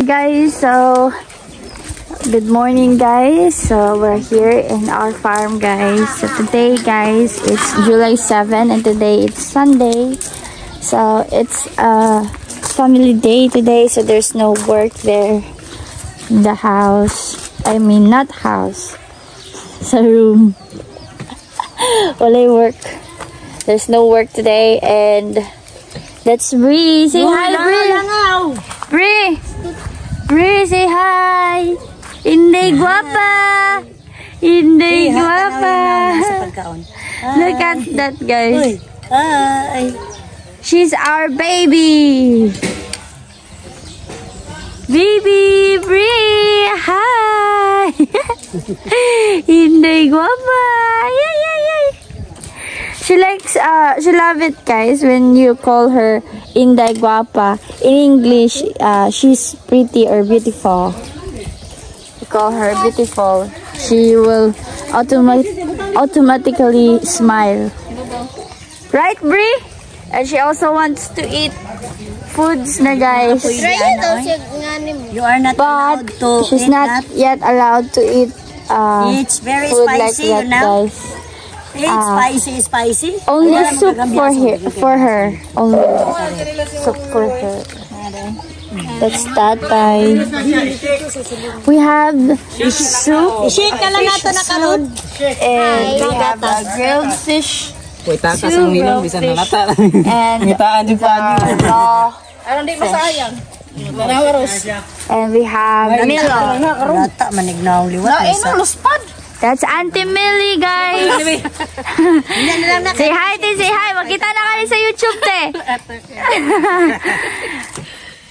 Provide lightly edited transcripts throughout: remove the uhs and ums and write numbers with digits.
guys, so good morning guys. So we're here in our farm guys. So today guys, it's July 7 and today it's Sunday. So it's a family day today, so there's no work there in the house. I mean not house, sa room. Wala work. There's no work today and that's Bree. Say hi, Bree. Bree. Bree, say hi. Inday guapa. Inday guapa. Look at that, guys. Hi. She's our baby. Baby Bree. Hi. Inday guapa. Yay, yay, yay. She likes, she love it guys when you call her Inday Guapa. In English, she's pretty or beautiful. You call her beautiful, she will automatically smile. Right, Bree? And she also wants to eat foods na guys. You are not allowed to she's eat not that. yet allowed to eat It's very food spicy, like that, you know? guys. It's spicy. Only soup for her. Only soup for her. That's tatay. We have soup. Shake na lang nato na karon. And we have a grilled fish. Wait, takas ang nilang bisa na nata. And raw. And we have Milo. Rata manignaw liwat. That's Auntie Millie, guys. Say hi, te. Say hi. Makita na kayo sa YouTube, te.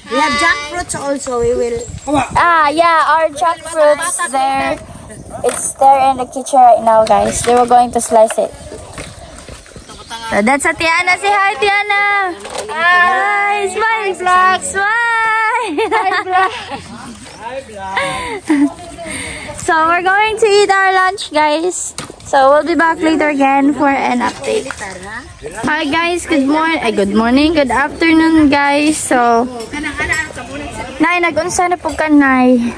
We have jackfruits also. We will. Yeah, our jackfruits there. It's there in the kitchen right now, guys. They were going to slice it. So that's Tiana. Say hi, Tiana. Hi. Smile, Black. Smile. Hi, Black. Hi, Black. So we're going to eat our lunch guys. So we'll be back later again for an update. Hi guys, good morning, good afternoon guys. So Nay, nag-unsa na po ka Nay?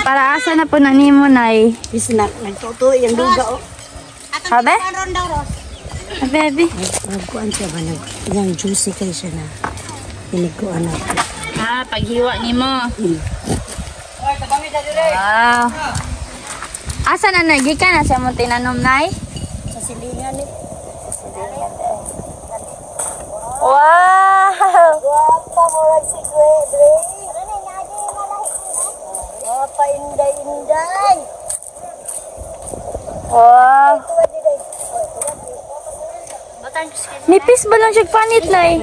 Para asa na po na nimo Nay? Isnak nagtuto yung duga oh. Habe? Baby. Nagkuan siya ba yung juicy kay siya na. Pinigkuan na. Paghiwa nimo. Wow. Asa na nagikan na siya mo tinanom, Nay? Sa silingan eh. Wow! Guwapa mo lang si Dre. Guwapa inday. Wow! Nipis ba lang siya panit, Nay?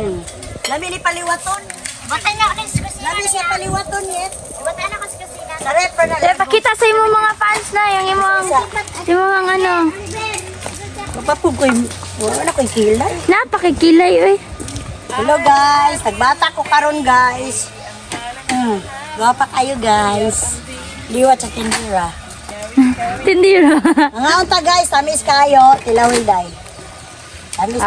Lami ni paliwaton. Batay na ako ng kusina. Lami siya paliwaton yet. Batay na ako sa kusina. Pakita sa imo mga fans na yung imong ano. Mapapug ko yung wala ko yung kilay. Napakikilay oy. Hello guys, nagbata ko karon guys. Guwapa kayo guys. Liwat sa tindira. Tindira. Mga unta guys, tamis kayo, tilawilday. Tamis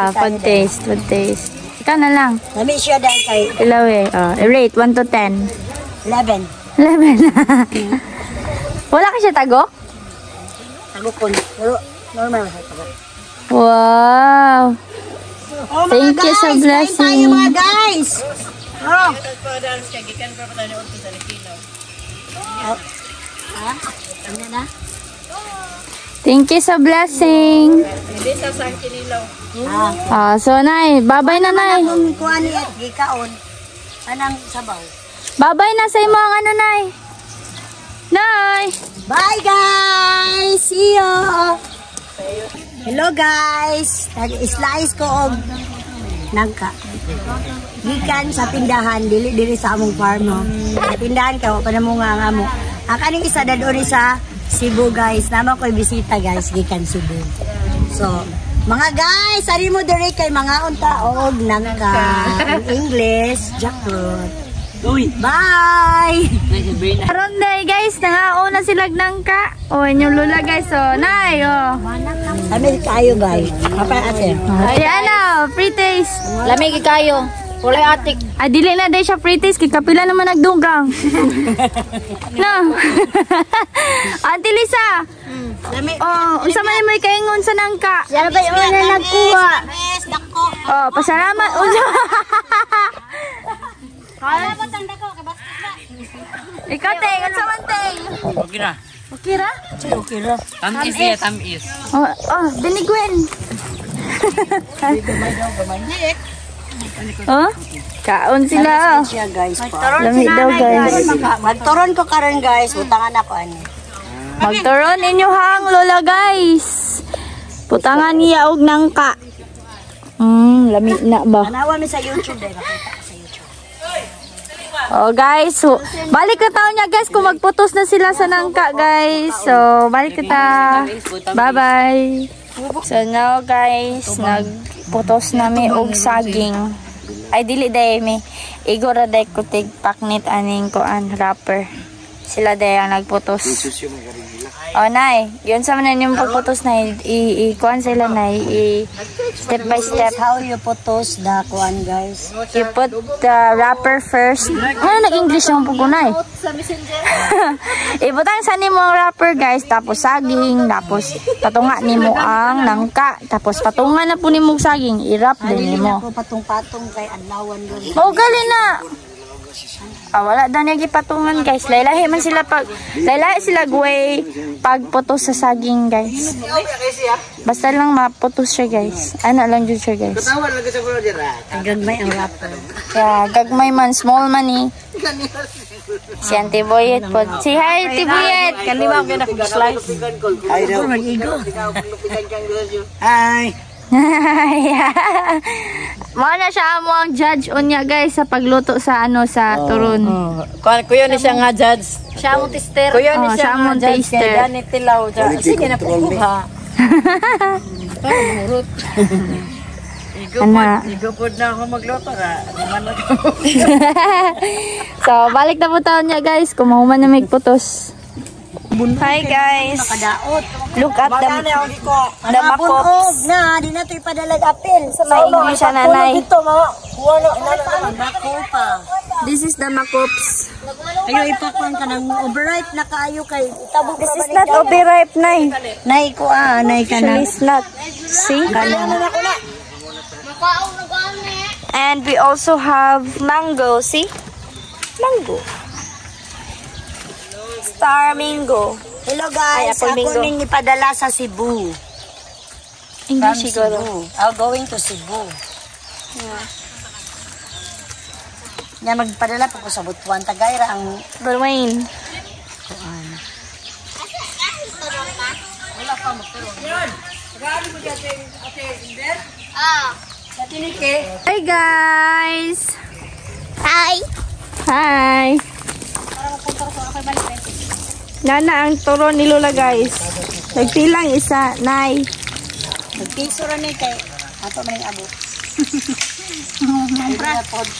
Food taste. Ikaw na lang. Tamis siya dahil kay Ilaw eh. Rate 1 to 10. 11. 11. Wala ka siya tago? Tagukon. Pero normal sa tago. Wow. Oh, thank you sa blessing. Tayo mga guys. Oh. Ano na? Thank you sa blessing. So Nay, babay na Nay. Kung kuha ni at gikaon. Anang sabaw. Babay na sa imo ang ano Nay. Nay. Bye guys. See you. Hello guys. Nag-slice ko og nagka. Gikan sa tindahan dili sa among farm no. Sa tindahan ka pa na mo nga mo. Ang kaning isa dadori sa Cebu guys. Nama ko'y bisita guys gikan Cebu. So, mga guys, ari mo dire kay mga unta og nangka. In English, jackfruit. Bye! Karon day guys, nangauna sila nangka. Inyong lula guys. So, Nay, Lamig kayo guys. Apa ate? Ano, free taste. Lamig kayo. Kulay atik. Ah, dili na day siya pretties. Kay kapila naman nagdugang. No. Auntie Lisa. Oh, unsa man mo ikaingon sa nangka? Sana ba yung na nagkuha? Yes, dako. Oh, pasalamat. Unsa? Kala ba tanda ko kabasket na? Ikaw ting, unsa man ting? Okay na. Okay ra? Okay ra. Tamis ya, tamis. Oh, dinigwen. Oh, kaon sila. Siya guys. Lamig daw guys. Magturon ko karon guys, utangan ako ani. Magturon inyo hang lola guys. Putangan niya og nangka. Lamig na ba? Anawa mi sa YouTube dai makita ko sa YouTube. Oh guys, so balik na taon niya guys kung magputos na sila sa nangka guys. So balik kita. Bye bye. So now guys, nagputos nami og saging. Ay dili day mi. Igora day ko tig paknit aning kuan wrapper. Sila day ang nagputos. Oh nay, yun sa manan yung pagputos na i-kuan sila na step by step. How you putos the kuan guys? You put the wrapper first. Ano nag-English yung pugunay? Ibutang sa nimo ang wrapper guys, tapos saging, tapos patunga nimo ang nangka, tapos patunga na po nimo saging, i-wrap din nimo. Ako patong-patong kay adlawan doon. Oh, gali na. Wala daw niya gipatungan guys. Laylahi man sila sila guway pagputos sa saging guys. Basta lang maputos siya guys. Ano lang jud siya guys. Gagmay ang wrapper. Yeah, gagmay man, small man eh. Si Auntie Boyet po. Si hi Auntie Boyet. Kalima ko na slice. Ay daw. Hi. Mao na siya amo ang judge unya guys sa pagluto sa sa turon. Kuya ni siya nga judge. Siya mo tester. Kuya ni siya mo nga judge. taster. Kaya ni tilaw. Sige na pukuha. Murot. Igupod na ako magluto ra. So balik na po taon niya guys. Kumahuman na may putos. Hi guys. Look at the makops. Na, di na ito ipadalag apel. Sa English siya nanay. This is the makops. Ayo ipakwan ka ng overripe na kaayo kay itabog. This is not overripe nay. Nay ko nay ka na. It's not. See? And we also have mango. See? Mango. Star mango. Hello guys, Ay, ako ning ipadala sa Cebu. English siguro. I'm going to Cebu. Nya magpadala po ko sa Butuan Tagayra ang Balwain. wala pa magturon. Grabe mo diyan ate Inder? Sa tinike. Hi guys. Hi! Hi. Nana ang turon ni Lola guys. Nagpilang isa, nay. Nagpiso ra ni kay ato man abot.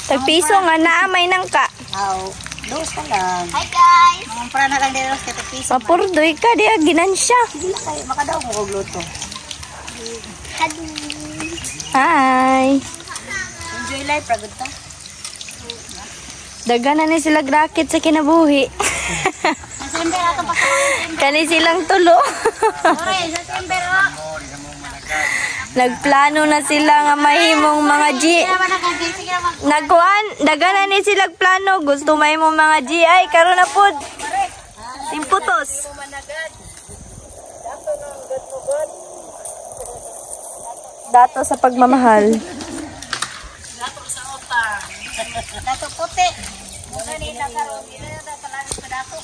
Tagpiso nga na may nangka. Aw, dos pa lang. Hi guys! Para na lang din kay piso. Mapurdoy ka di ginansya. Sige lang kay makadaw mo og luto. Hi. Enjoy life ra gud ta. Dagana ni sila racket sa kinabuhi. December ato pa sa Kani silang tulo. Ore, December oh. Nagplano na sila nga mahimong mga G. Nagkuan, dagana ni sila plano. Gusto mahimong mga G. Ay, karon na pod. Imputos. Dato sa pagmamahal. Dato sa opa. Dato puti. Muna ni nakaroon dito talaga sa dato.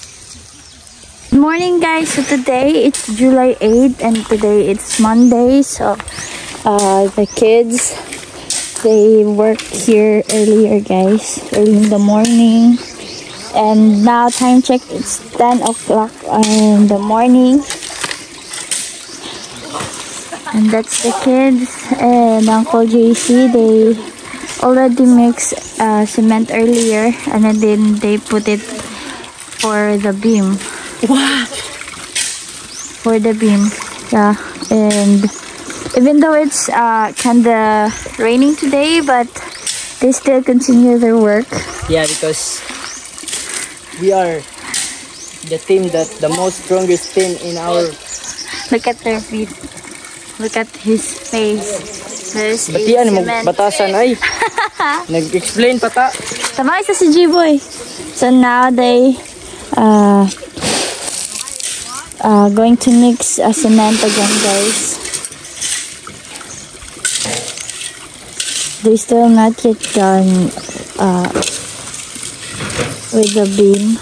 Good morning guys. So today it's July 8 and today it's Monday. So the kids, they work here earlier guys, early in the morning. And now time check, it's 10 o'clock in the morning. And that's the kids and Uncle JC. They already mixed cement earlier and then they put it for the beam. Wow. For the beam, yeah. And even though it's kinda raining today, but They still continue their work. Yeah, because we are the team that the most strongest team in our. Look at their feet. Look at his face. There's Batian mo cement. batasan ay. Nag-explain pa ta. Tama isa si G-Boy. So now they going to mix cement again, guys. They still not yet done with the beam.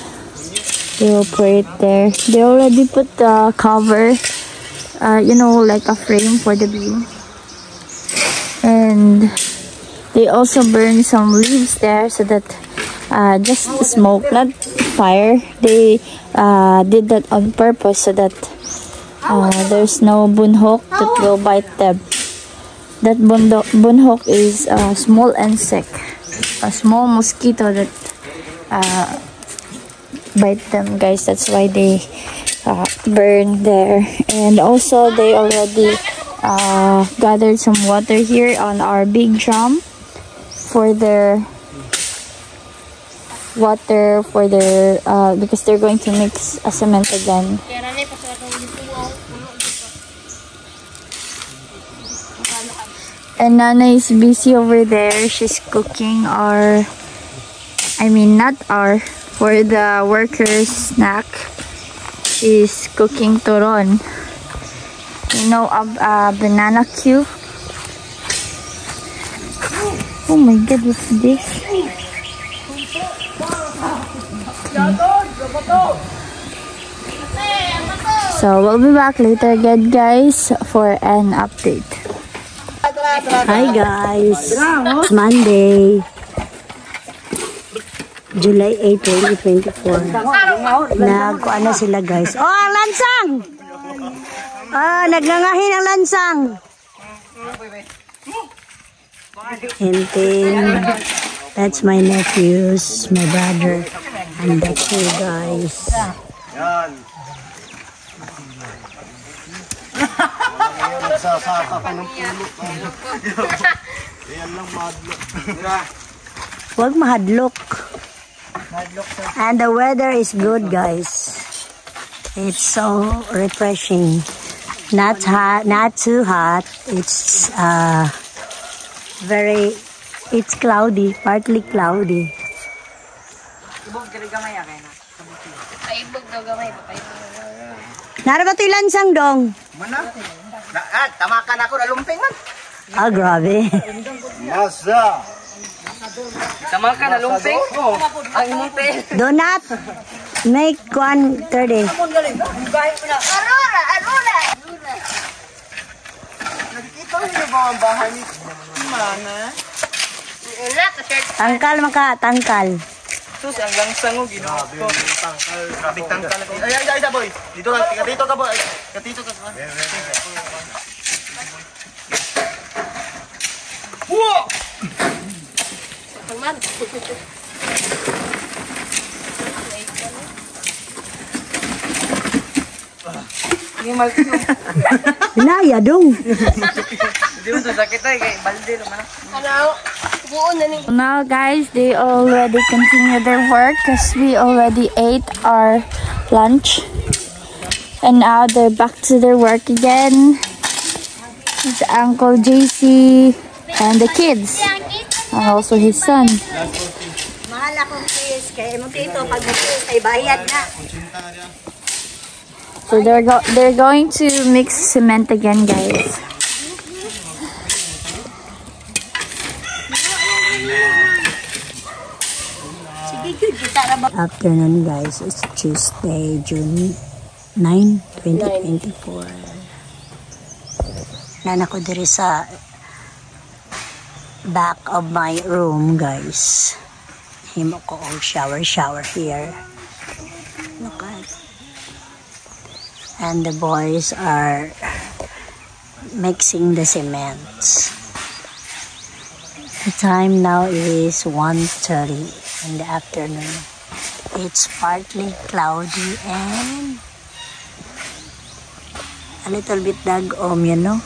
They will put it there. They already put the cover, you know, like a frame for the beam. And they also burn some leaves there so that just smoke, not fire. They did that on purpose so that there's no bunhok that will bite them. That bunhok is a small insect, a small mosquito that bite them, guys. That's why they burn there. And also they already gathered some water here on our big drum for their water, for their because they're going to mix a cement again. And Nana is busy over there. She's cooking our, I mean not our, for the workers' snack. She's cooking turon. You know, a banana cue. Oh my god, what's this? So we'll be back later again, guys, for an update. Hi guys, it's Monday, July 8, 2024. Nagkuan na sila guys. Oh, ang lansang! Nagngangahin ang lansang. And then, that's my nephews, my brother, and that's you guys. Huwag mahadlok. And the weather is good, guys. It's so refreshing. Not hot, not too hot. It's it's cloudy, partly cloudy. Nara ba ito lansang dong? Tamakan ako na lumping man. Ah, grabe. Masa. Tamakan na lumping? Oo. Ang imong tail. Do not make 1:30. Nakikita niyo ba ang bahay ni Mana? Tangkal maka, tangkal. Sus, ang langsang mo, ginawa ko. Tangkal. Ay, boy. Dito ka boy. Katito ka. Wow! Naya dong. Hindi mo ito sakit ay, kay balde naman. Now guys, they already continue their work because we already ate our lunch. And now they're back to their work again. It's Uncle JC and the kids. And also his son. Mahal akong sis. Kaya mo tito, pag sis, ay bayad na. So they're going to mix cement again, guys. Afternoon guys, it's Tuesday, June 9, 2024. Nana ko diri sa back of my room guys. Himo ko og shower here. Look at. And the boys are mixing the cements. The time now is 1:30 in the afternoon. It's partly cloudy and a little bit dagom, you know.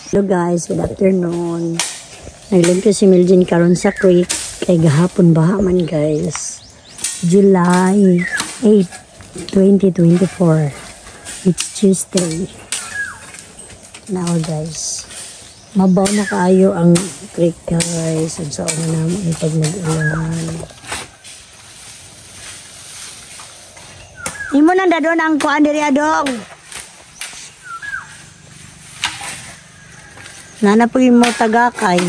Hello guys, good afternoon. Naglagay si Miljin karon sa creek kay gahapon baha man guys. July 8, 2024. It's Tuesday. Now guys, mabaw na kaayo ang creek guys. Ang saan na naman pag nag-ulan. Imo nang dadon ang kuan diri adong. Nana po mo tagakay.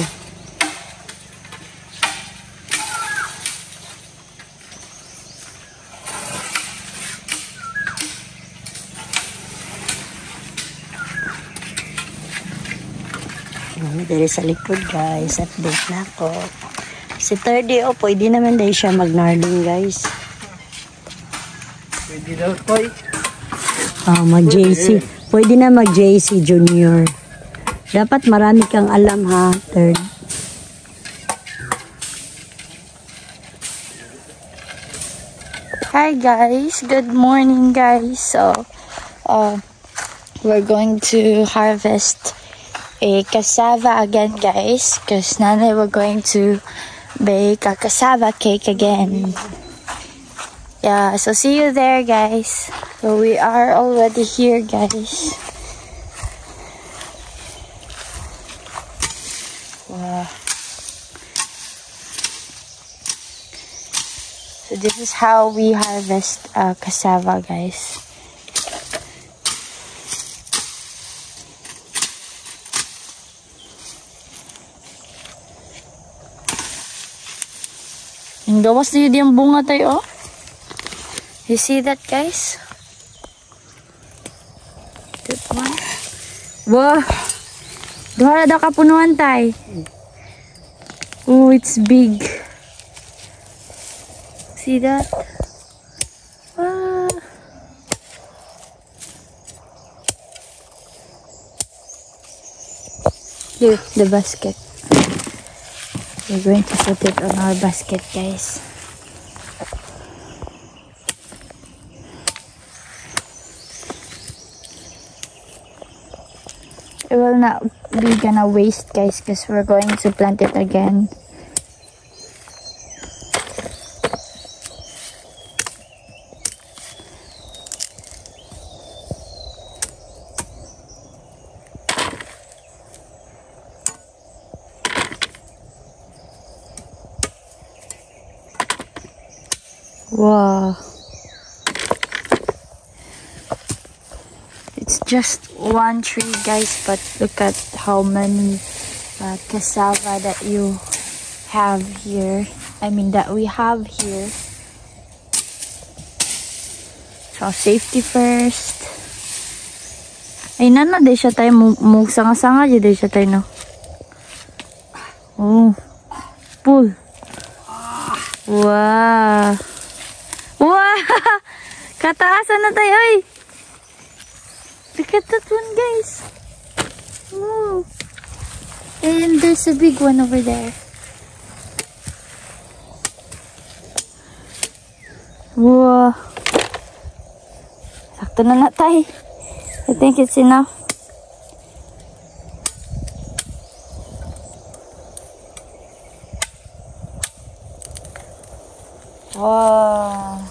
Dari sa likod guys, update na ako. Si 30 pwede naman dahil siya mag-narding guys. Pwede daw, Koy. Mag-JC. Pwede na mag-JC Junior. Dapat marami kang alam ha, third. Hi guys, good morning guys. So, we're going to harvest a cassava again guys, because Nanay we're going to bake a cassava cake again. Yeah, so see you there guys. So we are already here guys. Wow. So this is how we harvest cassava guys. Ang gawas na yun yung bunga tayo, oh. You see that, guys? Good one. Wow! Duha na kapunuan tayo. Oh, it's big. See that? Wow! Here, the basket. We're going to put it on our basket, guys. It will not be gonna waste, guys, because we're going to plant it again. Wow. It's just one tree, guys, but look at how many cassava that you have here. I mean, that we have here. So, safety first. Ay, nana, di siya tayo sanga-sanga, di siya tayo, no? Oh. Pull. Wow. Wow! Kataasan na tayo, ay! Look at that one, guys. Oh. And there's a big one over there. Wow. Sakto na na tayo. I think it's enough. Wow.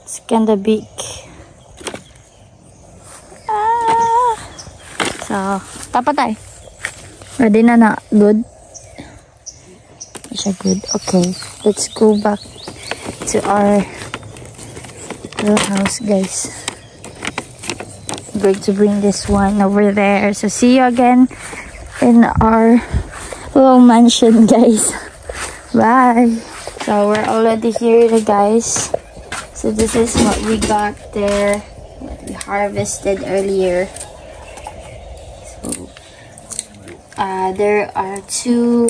It's kinda big. So, tapat tayo. Ready na na. Good? Is siya good? Okay. Let's go back to our little house, guys. I'm going to bring this one over there. So, see you again in our little mansion, guys. Bye. So, we're already here, guys. So, this is what we got there. What we harvested earlier. So, there are 2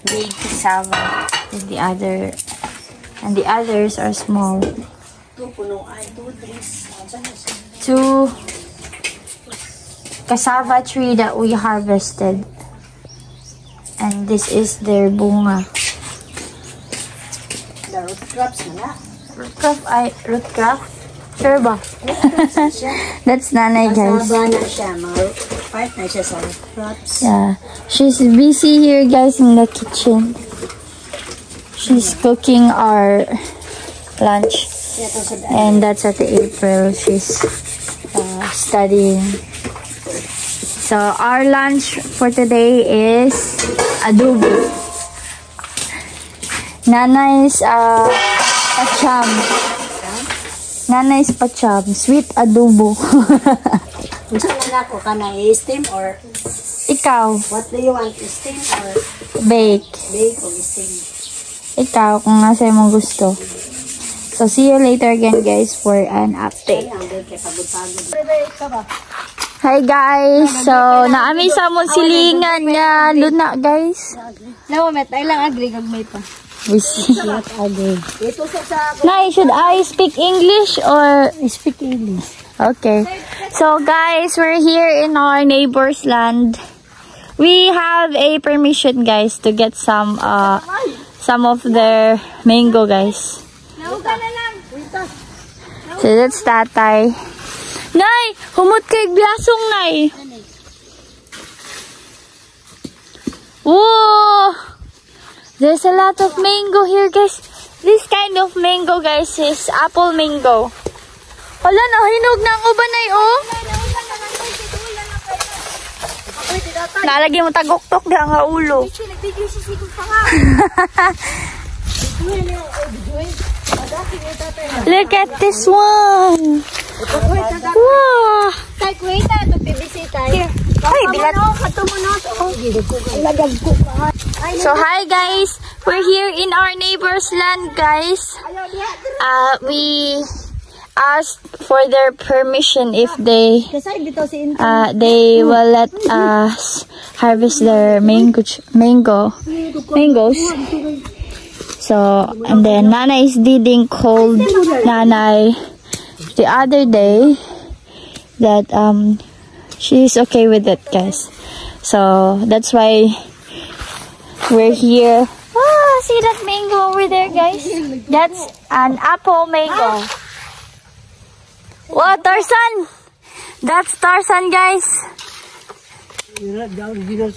big cassava and the others are small. 2 cassava tree that we harvested, and this is their bunga. The root crops na. Root crop. Sure ba? That's nanay, guys. Masaba na siya. Mga part na siya sa fruits. Yeah. She's busy here, guys, in the kitchen. She's cooking our lunch. And that's at April. She's studying. So, our lunch for today is adobo. Nanay's pacham. Nanay's pacham. Sweet adobo. Gusto na ako ka na steam or Ikaw, what do you want? Steam or bake. bake or steam? Ikaw, kung nasa mo gusto. So, see you later again, guys, for an update. Ang bake kay pagod-pagod. Hi, guys. So, naami sa mong silingan nga luna, guys. Lawa, met. Ay lang agri kag may pa. We see. Ito sa Nay, should I speak English or... speak English. Okay. So, guys, we're here in our neighbor's land. We have a permission, guys, to get some of their mango, guys. So, that's tatay. Nay, humot kay blasong, Nay. Whoa! There's a lot of mango here, guys. This kind of mango, guys, is apple mango. Wala na, hinog na ang uban, Nay, oh. Nalagyan mo tagok-tok na nga ulo. Look at this one. Wow. Tay, kuwita. Ito, bibisita. Ay, bilat. So, hi guys. We're here in our neighbor's land, guys. We asked for their permission if they will let us harvest their mangoes. So, and then Nana is didn't called Nanay the other day that she's okay with it, guys. So that's why we're here. Oh, see that mango over there, guys? That's an apple mango. Wow, Tarzan! That's Tarzan, guys.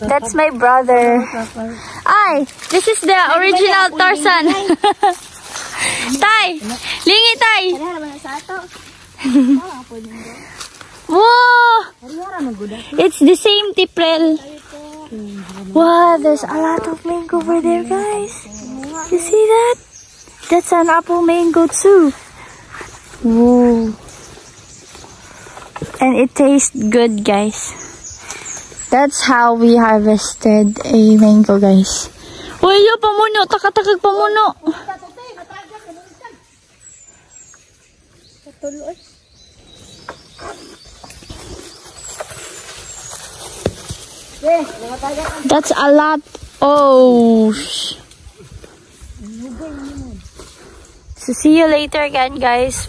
That's my brother. Ay, this is the original Tarzan. Tay! Lingi, Tay! Whoa! It's the same tiprel. Wow, there's a lot of mango over there, guys. You see that? That's an apple mango too. Whoa. And it tastes good, guys. That's how we harvested a mango, guys. Uy, yo, pamuno. Takatakag pamuno. That's a lot. Oh. So, see you later again, guys.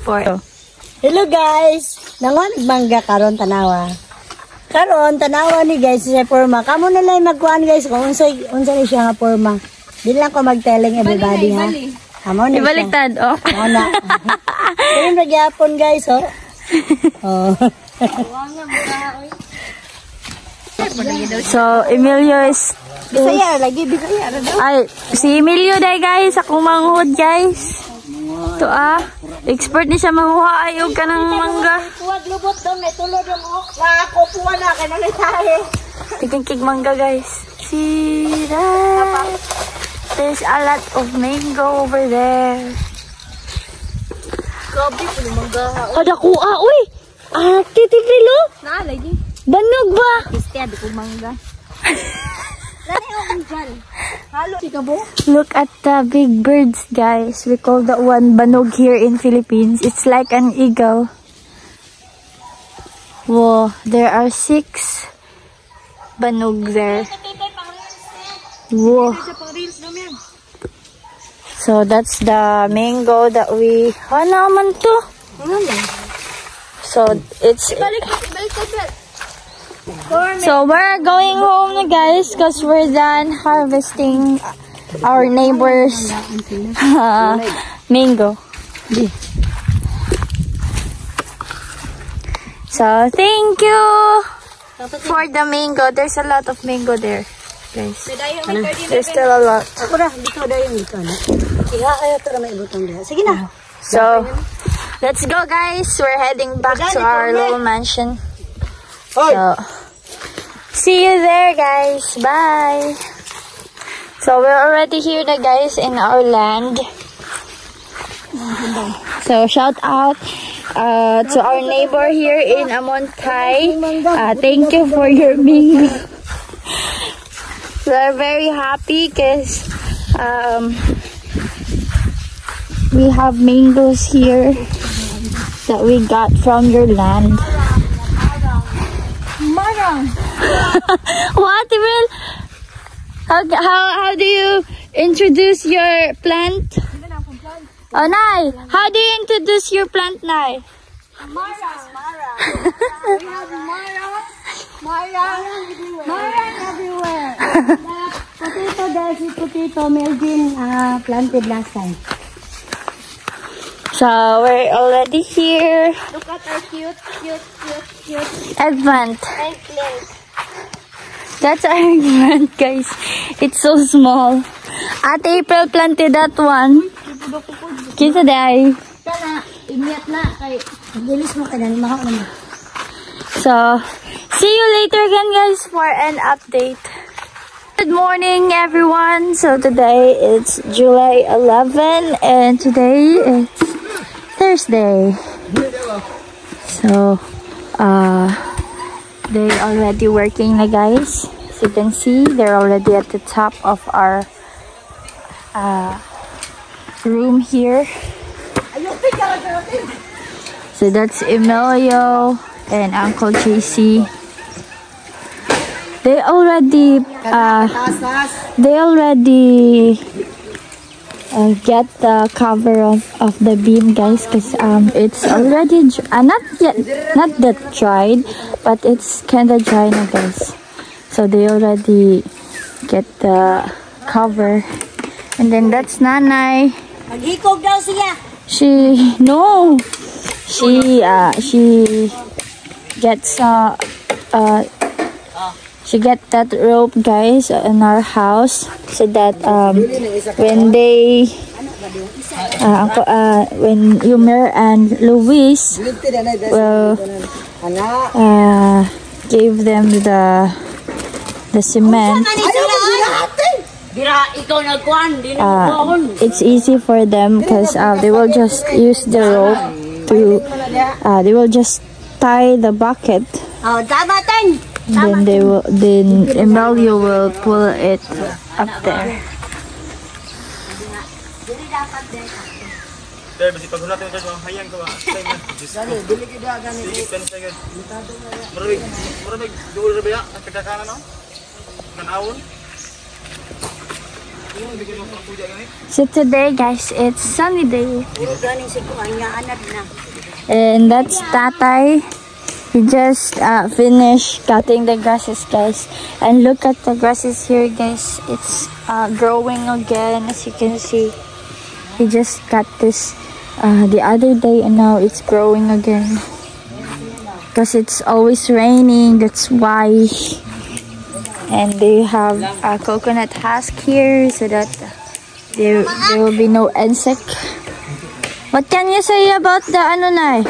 Hello guys. Nangon bangga karon tanawa. Karon tanawa ni guys sa forma. Kamo na lang magkuan guys kung unsa ni siya nga forma. Di lang ko mag-telling everybody ha. Kamo na. Ibaliktad, oh. Kamo na. Ayun ra gyapon guys, oh. Oh. So, Emilio is... Bisaya lagi, bisaya ra daw. Ay, si Emilio day, guys. Ako manghud, guys. Ito, expert ni siya manguha. Ayog ka ng mangga. Tuwag lubot daw, may tulod yung ako puwa na, kaya tayo. Tiging mangga, guys. See that? There's a lot of mango over there. Gabi po ng mangga. Ada kuha, uy! Titiprilo? Na, lagi. Banog ba? Istia, di ko mangga. Dali ako dyan. Halo. Sika bo? Look at the big birds, guys. We call that one banog here in Philippines. It's like an eagle. Whoa, there are 6 banog there. Whoa. So that's the mango that we... Ano naman to? So it's... So we're going home na, guys, because we're done harvesting our neighbor's mango. So, thank you for the mango. There's a lot of mango there, guys. There's still a lot. Ako ra, dito dayon dito na. Iya ayo to ra may ibutang diha. Sige na. So, let's go, guys. We're heading back to our little mansion. So, see you there, guys. Bye. So, we're already here na, guys, in our land. So, shout out to our neighbor here in Amontay. Thank you for your mango. We're very happy because we have mangoes here that we got from your land. What, Will? How do you introduce your plant? Oh, Nai, how do you introduce your plant, Nai? Mara. We have Mara everywhere. Potato, there's a potato Melvin planted last time. So we're already here. Look at our cute Eggplant. eggplant. That's our eggplant, guys. It's so small. At April planted that one. Kita day. Kana, inyat na kay gilis mo kana mahaw naman. So, see you later again, guys, for an update. Good morning, everyone. So today it's July 11 and today it's Thursday. So, they already working na, guys. As you can see, they're already at the top of our room here. So that's Emilio and Uncle JC. They already get the cover of the beam, guys, because it's already not that dried, but it's kind of dry now, guys. So they already get the cover. And then that's Nanay. Maghikog daw siya. She get that rope, guys, in our house, so that when Yumer and Luis will give them the cement, it's easy for them because they will just use the rope to they will just tie the bucket. Oh, damatan. Then Emilio will pull it up there. So today, guys, it's sunny day. And that's Tatay. He just finished cutting the grasses, guys, and look at the grasses here, guys. It's growing again, as you can see. He just cut this the other day, and now it's growing again because it's always raining. That's why. And they have a coconut husk here so that there will be no insect. What can you say about the ano na?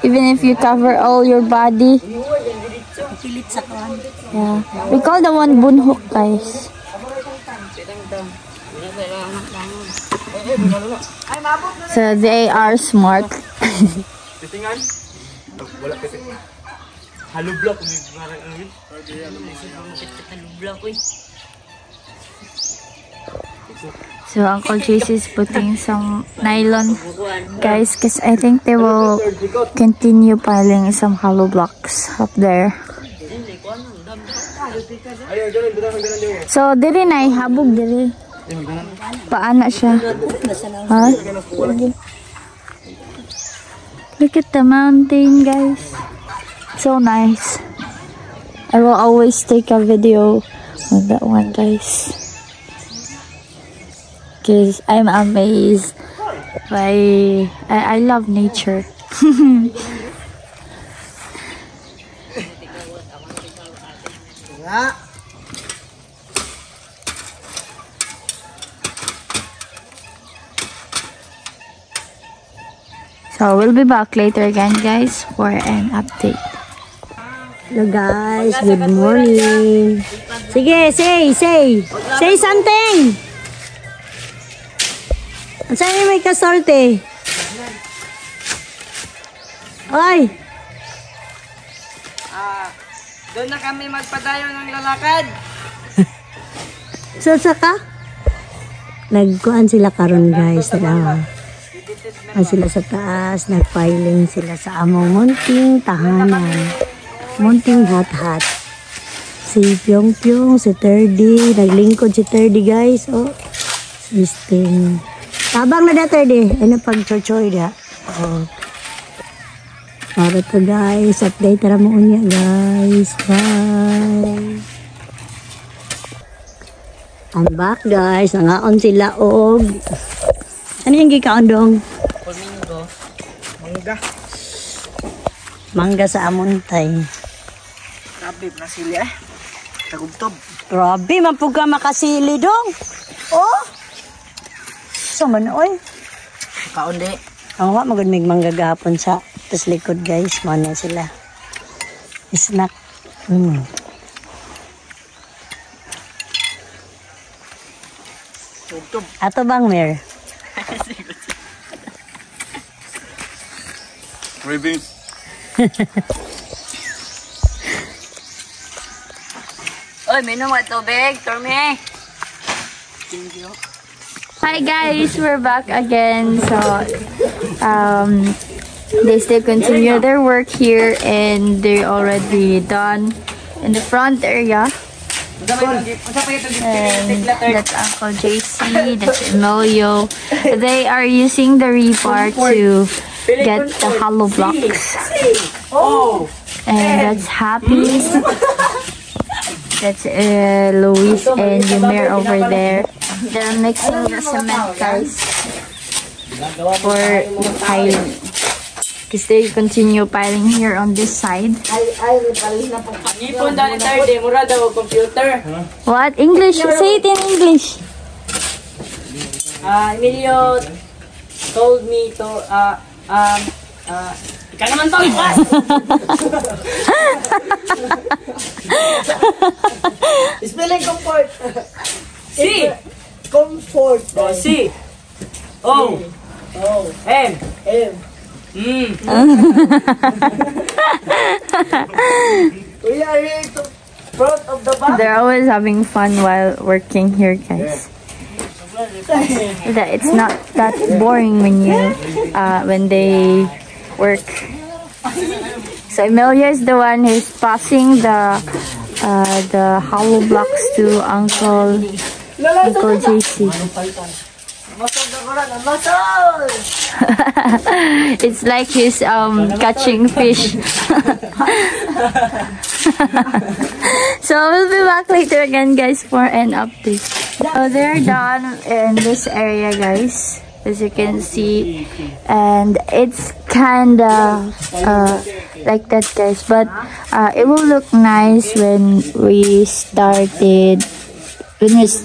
Even if you cover all your body. Yeah. We call the one bunhook, guys. So they are smart. So Uncle JC is putting some nylon, guys, because I think they will continue piling some hollow blocks up there. So diri na habog diri. Paana siya. Ha? Look at the mountain, guys. So nice. I will always take a video of that one, guys, because I'm amazed I love nature. So we'll be back later again, guys, for an update. Hello guys, good morning. Sige, say something. Ang sa'yo may kasorte. Oy! Doon na kami magpadayo ng lalakad. Sasa ka? Nagkuhan sila karon guys. Sila sa taas, nagpiling sila sa among munting tahanan. Munting hat-hat. Si Pyong-Pyong, si Terdy, naglingkod si Terdy guys. Oh, system. Tabang na da Terdy. Ano pag-choy-choy da. Oh. Para to guys, update tara mo unya guys. Bye. I'm back guys. Nangaon sila og. Ano yung gikaon dong? Flamingo. Mangga. Mangga sa amontay. Grabe na sili eh. Tagubtob. Grabe, mapuga makasili dong. Oh! So man, oy. Kaundi. Ang wa magud mig mangga gahapon sa tas likod guys, mana sila. Snack. Tugtog. Ato bang mer? Ravings. Oy, minom at tubig, Torme. Hi guys, we're back again. So they still continue their work here and they're already done in the front area. And that's Uncle JC, that's Emilio. They are using the repart to get the hollow blocks. And that's Happy. That's Luis and Yumer over there. They're mixing the cement, guys, for the piling. Because they continue piling here on this side. What? English? Say it in English. Emilio told me to, ikaw naman to, spelling comfort. C. Comfort. Oh, C. O. M. We are here to front of the back. They're always having fun while working here, guys. It's not that boring when they work. So Emilia is the one who's passing the hollow blocks to Uncle JC. It's like he's catching fish. So we'll be back later again, guys, for an update. So they're done in this area, guys, as you can see, and it's kinda like that, guys, but it will look nice when we're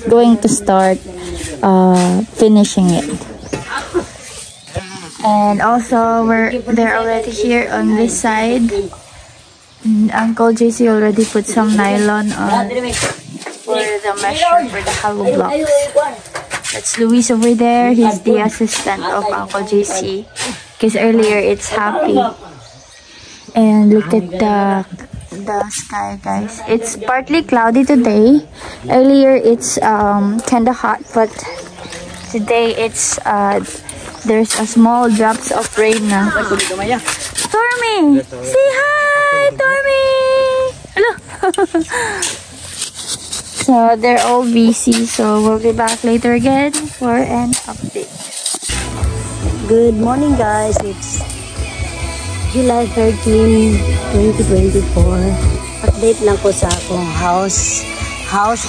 going to start finishing it. And also they're already here on this side. And Uncle JC already put some nylon on for the measure for the hollow blocks. That's Luis over there. He's the assistant of Uncle JC. Because earlier it's Happy. And look at the sky, guys. It's partly cloudy today. Earlier it's kinda hot, but today it's there's a small drops of rain now. Stormy! Say hi, Stormy! Hello! So they're all busy, so we'll be back later again for an update. Good morning guys, it's July 13, 2024. Update lang ko sa akong house guys.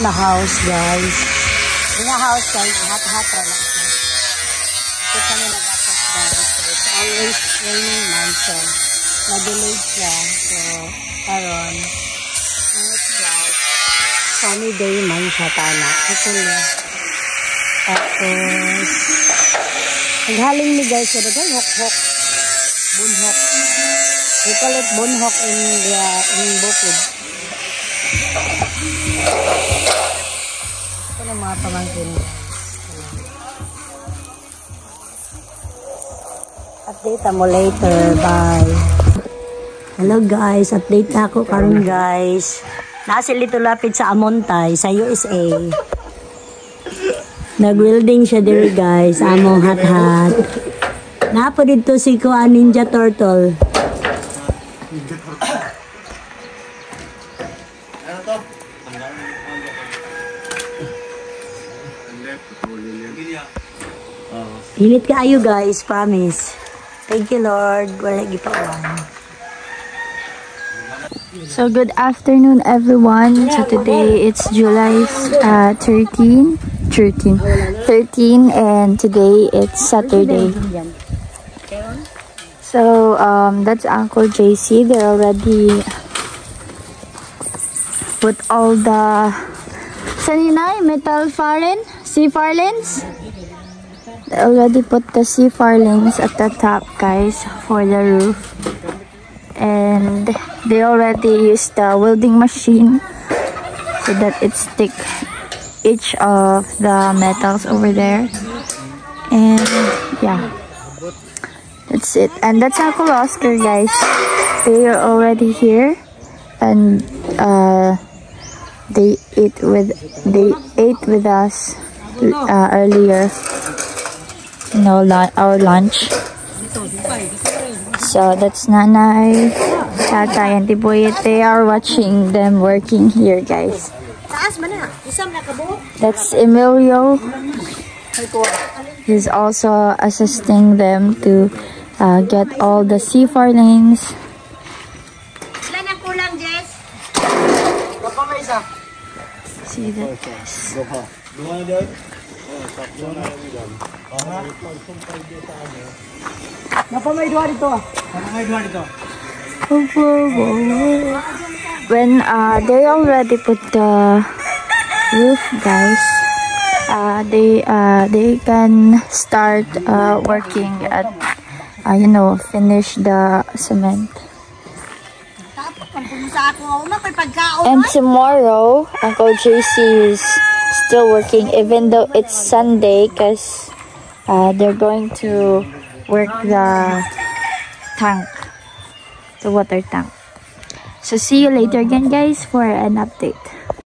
Yung house guys, hat-hat lang. Ito kami nag it's always raining month, so na-delayed siya. So, karon it's like sunny day man siya tana. Hopefully. Tapos, naghaling ni guys, so naghay hok-hok. Bunhok. We call it bunhok in Bukid. Ito na mga pamangkin. Update mo later. Bye. Hello guys. Update na ako karon guys. Nasa lito lapit sa Amontay sa USA. Nag-welding siya diri guys. Among hat-hat. Napo dito si Kuan Ninja Turtle. Init kaayo guys, promise. Thank you Lord. Wala gipawan. So good afternoon everyone. So today it's July 13 and today it's Saturday. So that's Uncle JC. They already put all the metal sea farlings. They already put the sea farlings at the top guys for the roof. And they already used the welding machine so that it stick each of the metals over there. And yeah, that's it. And that's Uncle Oscar guys. They are already here, and they ate with us earlier, our lunch. So that's Nanay, Tatay, and Tiboy. They are watching them working here, guys. That's Emilio. He's also assisting them to get all the sea farlings. See that, guys. When they already put the roof, guys, they can start working at finish the cement. And tomorrow Uncle JC is still working, even though it's Sunday, because they're going to work the tank, the water tank. So see you later again guys for an update.